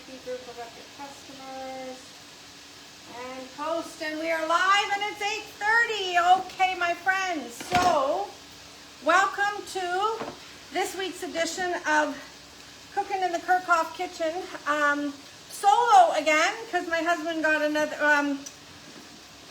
VIP group of up your customers. And post, and we are live, and it's 8:30. Okay, my friends. So, welcome to this week's edition of Cooking in the Kirchhoff Kitchen. Solo again, because my husband got another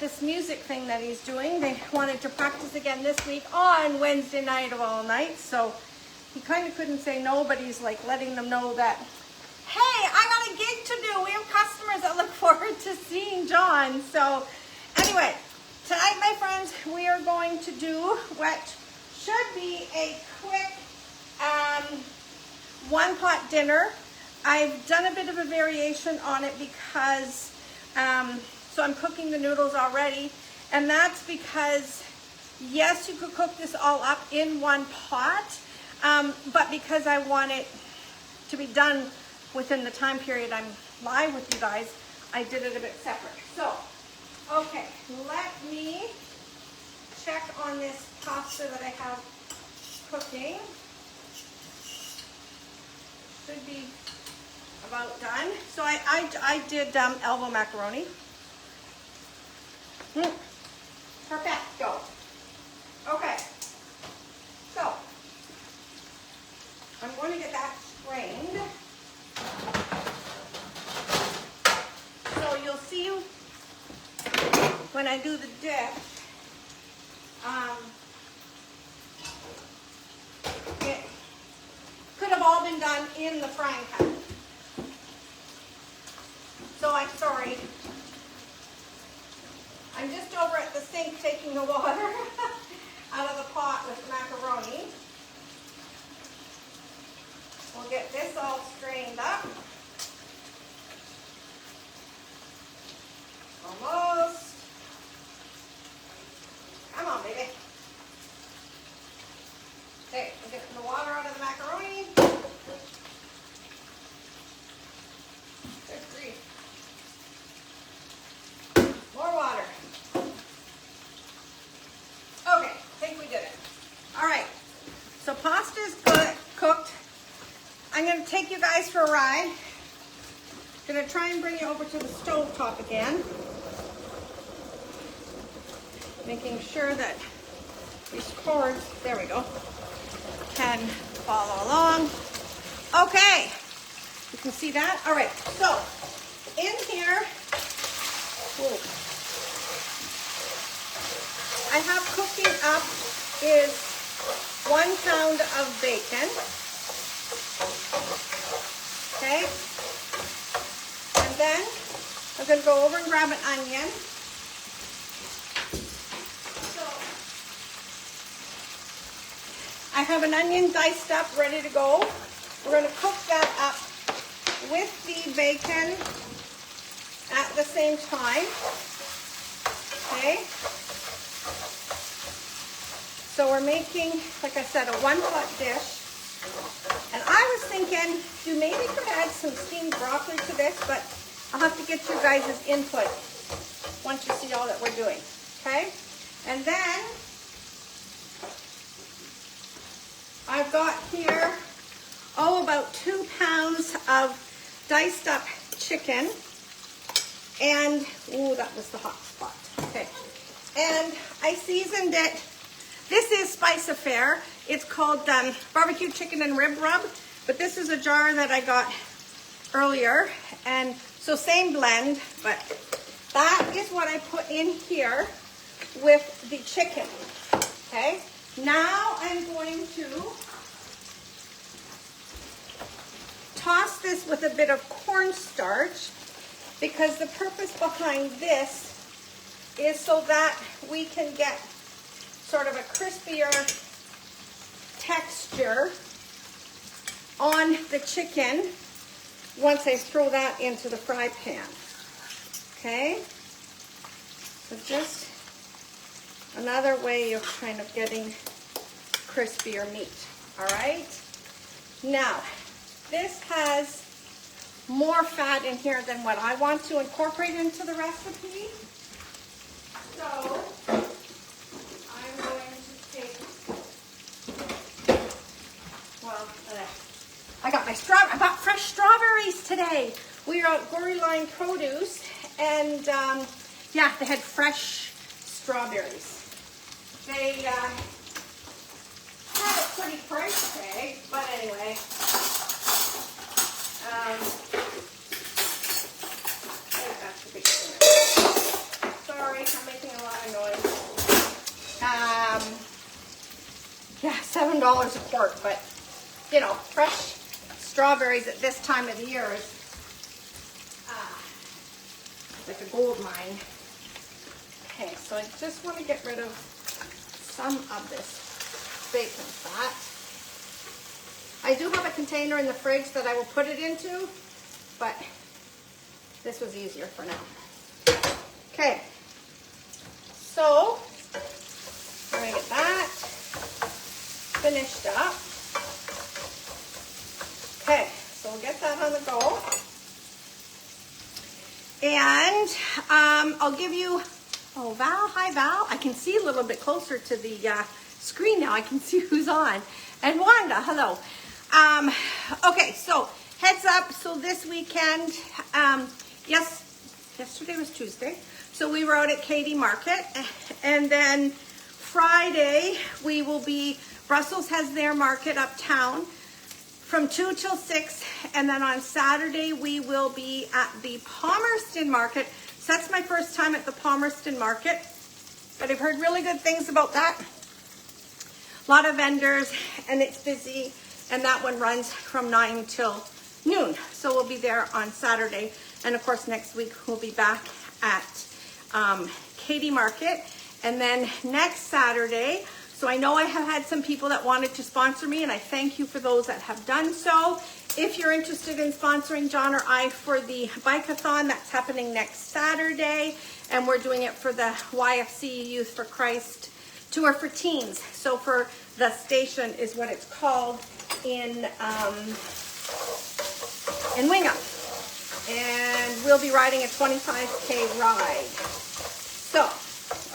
this music thing that he's doing. They wanted to practice again this week on Wednesday night of all nights. So he kind of couldn't say no, but he's like letting them know that, hey, I got a gig to do. We have customers that look forward to seeing John. So anyway, tonight, my friends, we are going to do what should be a quick one-pot dinner. I've done a bit of a variation on it because, so I'm cooking the noodles already, and that's because, yes, you could cook this all up in one pot, but because I want it to be done within the time period I'm live with you guys, I did it a bit separate. So, okay, let me check on this pasta that I have cooking. Should be about done. So I did elbow macaroni. Perfecto. Okay. So I'm going to get that strained. So you'll see when I do the dip, it could have all been done in the frying pan. So I'm sorry. I'm just over at the sink taking the water out of the pot with the macaroni. We'll get this all strained up. Almost. Come on, baby. Okay, we're getting the water out of the macaroni. Good grief. More water. Okay, I think we did it. All right, so pasta's good, cooked. I'm going to take you guys for a ride. I'm going to try and bring you over to the stove top again. Making sure that these cords, there we go, can follow along. Okay, you can see that. All right, so in here, I have cooking up is 1 pound of bacon. Okay, and then I'm going to go over and grab an onion. So I have an onion diced up, ready to go. We're going to cook that up with the bacon at the same time. Okay. So we're making, like I said, a one-pot dish. And I was thinking, maybe could add some steamed broccoli to this, but I'll have to get you guys' input once you see all that we're doing. Okay? And then I've got here, about 2 pounds of diced up chicken. And, ooh, that was the hot spot. Okay. And I seasoned it. This is Spice Affair. It's called barbecue chicken and rib rub, but this is a jar that I got earlier. And so same blend, but that is what I put in here with the chicken. Okay. Now I'm going to toss this with a bit of cornstarch, because the purpose behind this is so that we can get sort of a crispier texture on the chicken once I throw that into the fry pan. Okay? So just another way of kind of getting crispier meat. All right? Now, this has more fat in here than what I want to incorporate into the recipe. So I'm going to take, I got fresh strawberries today. we are at Gory Line Produce, and yeah, they had fresh strawberries. They had a pretty price tag, but anyway. Sorry, I'm making a lot of noise. Yeah, $7 a quart, but you know, fresh strawberries at this time of the year is like a gold mine. Okay, so I just want to get rid of some of this bacon fat. I do have a container in the fridge that I will put it into, but this was easier for now. Okay, so I'm going to get that finished up. Okay, so we'll get that on the go. And I'll give you, oh, Val, hi Val. I can see a little bit closer to the screen now. I can see who's on. And Wanda, hello. Okay, so heads up. So this weekend, yesterday was Tuesday. So we were out at Katy Market. And then Friday, we will be, Brussels has their market uptown from 2 till 6, and then on Saturday we will be at the Palmerston Market. So that's my first time at the Palmerston Market, but I've heard really good things about that. A lot of vendors, and it's busy, and that one runs from 9 till noon. So we'll be there on Saturday, and of course next week we'll be back at Katy Market, and then next Saturday. So I know I have had some people that wanted to sponsor me, and I thank you for those that have done so. If you're interested in sponsoring John or I for the bike-a-thon, that's happening next Saturday, and we're doing it for the YFC Youth for Christ Tour for Teens. So for the station is what it's called in Wingham. And we'll be riding a 25K ride. So,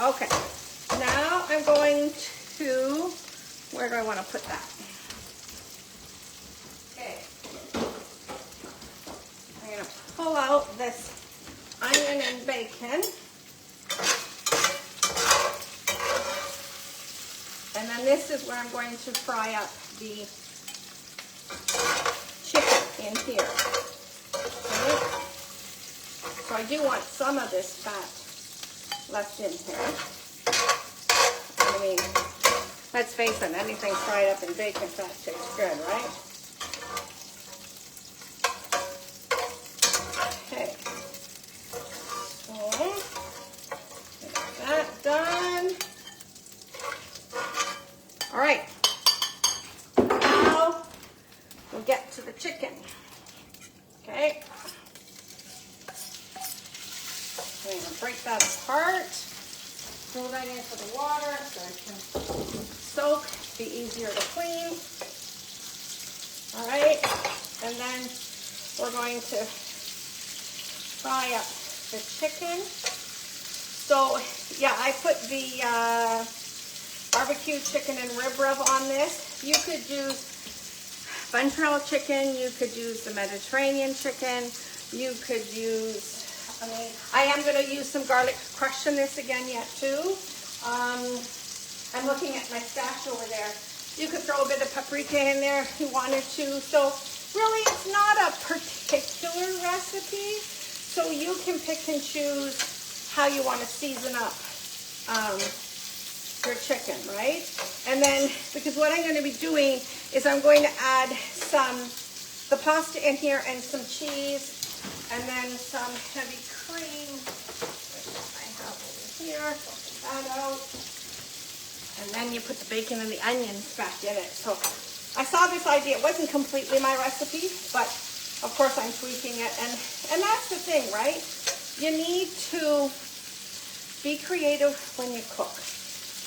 okay. Now I'm going to, where do I want to put that? Okay. I'm going to pull out this onion and bacon. And then this is where I'm going to fry up the chicken in here. Okay. So I do want some of this fat left in here. I mean, let's face it, anything fried up in bacon fat tastes good, right? Okay. So, get that done. All right. Now, we'll get to the chicken. Okay. I'm going to break that apart. Throw that into the water so it can soak, be easier to clean. All right, and then we're going to fry up the chicken. So yeah, I put the barbecue chicken and rib rub on this. You could use Buntrell chicken, you could use the Mediterranean chicken, you could use, I am going to use some garlic crushed in this again yet too. I'm looking at my stash over there. You could throw a bit of paprika in there if you wanted to. So really it's not a particular recipe. So you can pick and choose how you want to season up your chicken, right? And then, because what I'm going to be doing is I'm going to add the pasta in here and some cheese. And then some heavy cream, which I have over here. Put that out. And then you put the bacon and the onions back in it. So I saw this idea. It wasn't completely my recipe, but of course I'm tweaking it. And that's the thing, right? You need to be creative when you cook.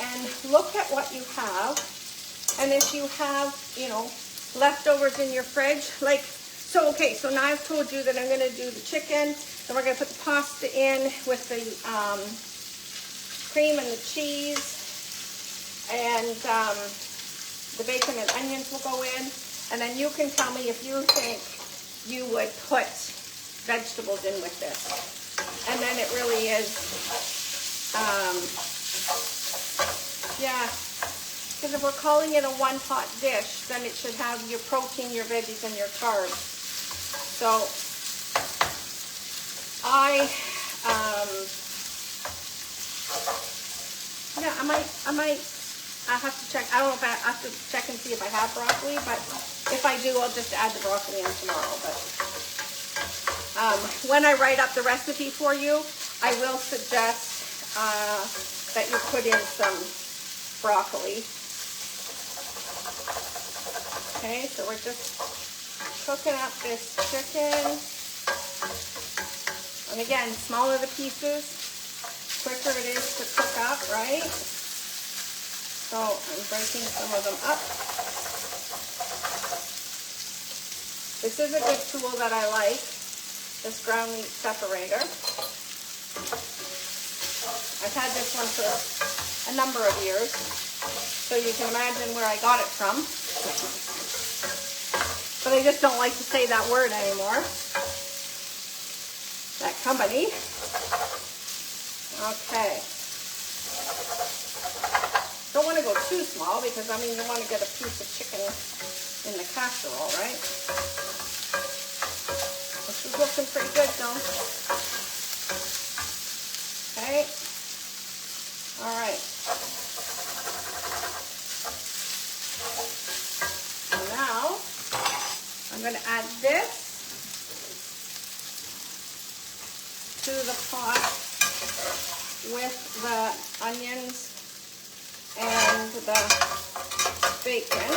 And look at what you have. And if you have, you know, leftovers in your fridge, like, so, okay, so now I've told you that I'm going to do the chicken, then we're going to put the pasta in with the cream and the cheese, and the bacon and onions will go in, and then you can tell me if you think you would put vegetables in with this. And then it really is, yeah, because if we're calling it a one-pot dish, then it should have your protein, your veggies, and your carbs. So I have to check. I don't know if I have to check and see if I have broccoli, but if I do, I'll just add the broccoli in tomorrow. But when I write up the recipe for you, I will suggest that you put in some broccoli. Okay, so we're just cooking up this chicken. And again, smaller the pieces, quicker it is to cook up, right? So I'm breaking some of them up. This is a good tool that I like, this ground meat separator. I've had this one for a number of years, so you can imagine where I got it from. But I just don't like to say that word anymore. That company. Okay. Don't want to go too small because, I mean, you want to get a piece of chicken in the casserole, right? This is looking pretty good, though. Okay. All right. So now, I'm going to add this to the pot with the onions and the bacon.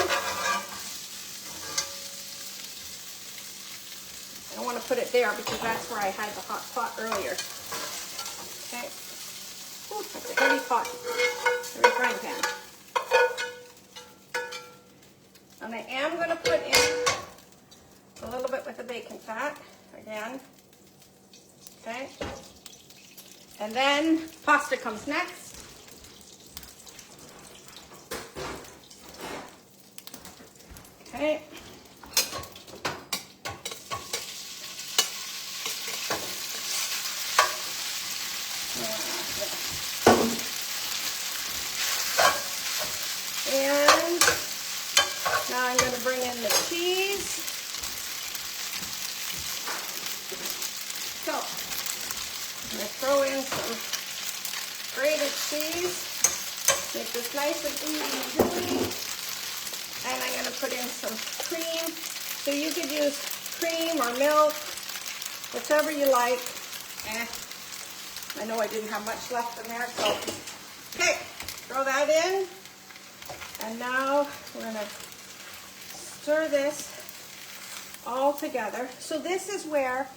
I don't want to put it there because that's where I had the hot pot earlier. Okay. Ooh, that's a heavy pot. Heavy frying pan. And I am going to put in a little bit with the bacon fat again. Okay. And then pasta comes next. Okay. And now I'm going to bring in the cheese. So I'm going to throw in some grated cheese. Make this nice and ooey gooey. And I'm going to put in some cream. So you could use cream or milk, whichever you like. I know I didn't have much left in there, so okay, throw that in. And now we're going to stir this all together. So this is where,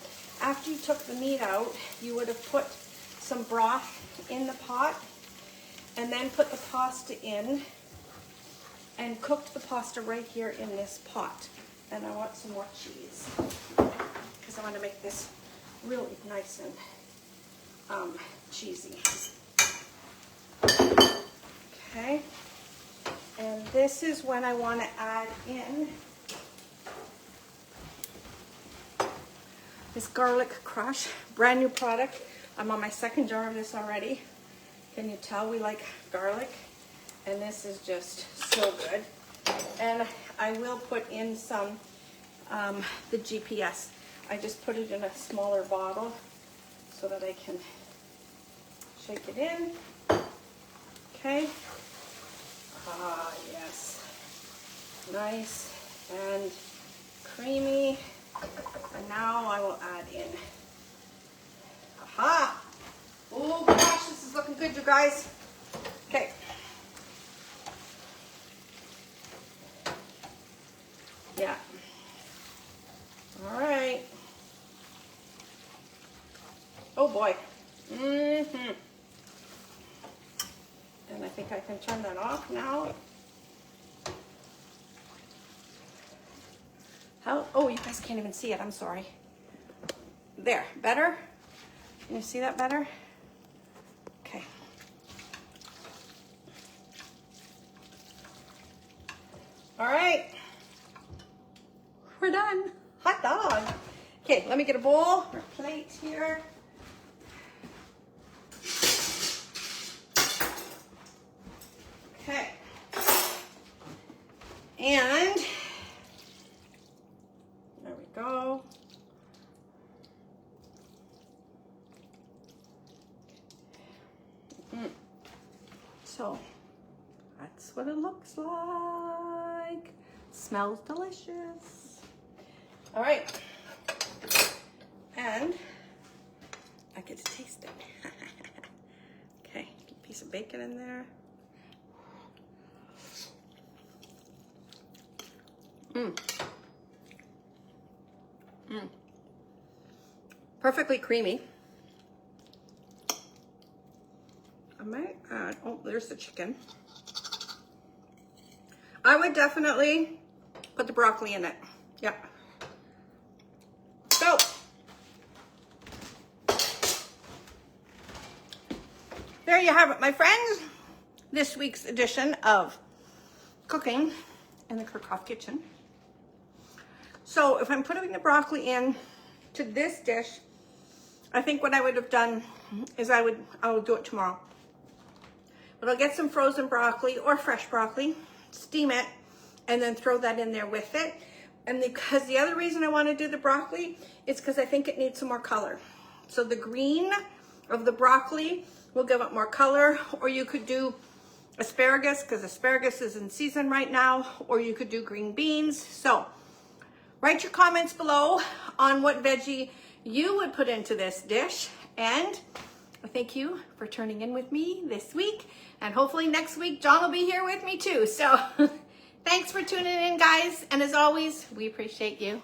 after you took the meat out, you would have put some broth in the pot and then put the pasta in and cooked the pasta right here in this pot. And I want some more cheese because I want to make this really nice and cheesy. Okay. And this is when I want to add in this garlic crush, brand new product. I'm on my second jar of this already. Can you tell we like garlic? And this is just so good. And I will put in some, the GPS. I just put it in a smaller bottle so that I can shake it in. Okay. Ah, yes. Nice and creamy. And now I will add in. Aha! Oh gosh, this is looking good, you guys. Okay. Yeah. All right. Oh boy. Mm-hmm. And I think I can turn that off now. How? Oh, you guys can't even see it. I'm sorry. There. Better? Can you see that better? Okay. All right. We're done. Hot dog. Okay, let me get a bowl or a plate here. Okay. And there we go. So that's what it looks like. Smells delicious. All right. And I get to taste it. Okay, piece of bacon in there. Perfectly creamy. I might add, oh, there's the chicken. I would definitely put the broccoli in it. Yeah. So, there you have it, my friends. This week's edition of Cooking in the Kirchhoff Kitchen. So if I'm putting the broccoli in to this dish, I think what I would have done is I will do it tomorrow. But I'll get some frozen broccoli or fresh broccoli, steam it, and then throw that in there with it. And because the other reason I want to do the broccoli is because I think it needs some more color. So the green of the broccoli will give it more color, or you could do asparagus because asparagus is in season right now, or you could do green beans. So write your comments below on what veggie you would put into this dish. And I thank you for turning in with me this week. And hopefully next week, John will be here with me too. So thanks for tuning in, guys. And as always, we appreciate you.